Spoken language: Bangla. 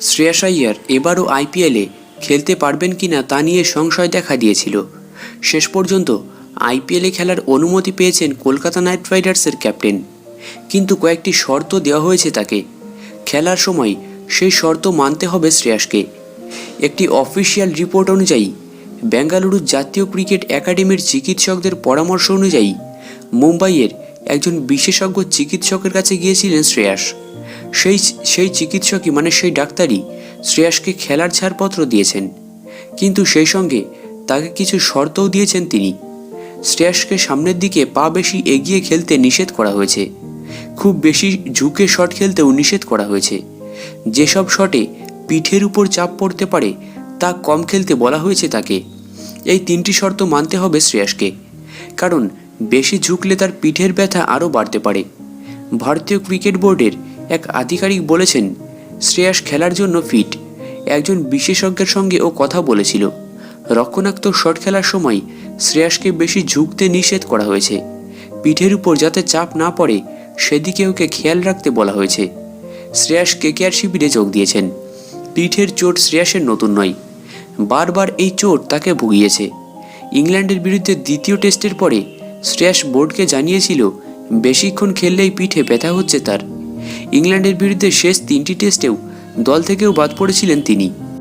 শ্রেয়াস আইয়ার এবারও আইপিএলে খেলতে পারবেন কিনা তা নিয়ে সংশয় দেখা দিয়েছিল। শেষ পর্যন্ত আইপিএলে খেলার অনুমতি পেয়েছেন কলকাতা নাইট রাইডার্সের ক্যাপ্টেন, কিন্তু কয়েকটি শর্ত দেওয়া হয়েছে তাকে। খেলার সময় সেই শর্ত মানতে হবে শ্রেয়াসকে। একটি অফিসিয়াল রিপোর্ট অনুযায়ী বেঙ্গালুরু জাতীয় ক্রিকেট একাডেমির চিকিৎসকদের পরামর্শ অনুযায়ী মুম্বাইয়ের একজন বিশেষজ্ঞ চিকিৎসকের কাছে গিয়েছিলেন শ্রেয়াস। সেই চিকিৎসকই সেই ডাক্তারই শ্রেয়াসকে খেলার ছাড়পত্র দিয়েছেন, কিন্তু সেই সঙ্গে তাকে কিছু শর্তও দিয়েছেন তিনি। শ্রেয়াসকে সামনের দিকে পা বেশি এগিয়ে খেলতে নিষেধ করা হয়েছে, খুব বেশি ঝুঁকে শট খেলতেও নিষেধ করা হয়েছে। যেসব শটে পিঠের উপর চাপ পড়তে পারে তা কম খেলতে বলা হয়েছে তাকে। এই তিনটি শর্ত মানতে হবে শ্রেয়াসকে, কারণ বেশি ঝুঁকলে তার পিঠের ব্যথা আরও বাড়তে পারে। ভারতীয় ক্রিকেট বোর্ডের এক আধিকারিক বলেছেন, শ্রেয়াস খেলার জন্য ফিট। একজন বিশেষজ্ঞের সঙ্গে ও কথা বলেছিল। রক্ষণাত্মক শট খেলার সময় শ্রেয়াসকে বেশি ঝুঁকতে নিষেধ করা হয়েছে। পিঠের উপর যাতে চাপ না পড়ে সেদিকে ওকে খেয়াল রাখতে বলা হয়েছে। শ্রেয়াস কেকেআর শিবিরে যোগ দিয়েছেন। পিঠের চোট শ্রেয়াসের নতুন নয়, বারবার এই চোট তাকে ভুগিয়েছে। ইংল্যান্ডের বিরুদ্ধে দ্বিতীয় টেস্টের পরে শ্রেয়াস বোর্ডকে জানিয়েছিল বেশিক্ষণ খেললেই পিঠে ব্যথা হচ্ছে তার। ইংল্যান্ডের বিরুদ্ধে শেষ 3টি টেস্টেও দল থেকেও বাদ পড়েছিলেন তিনি।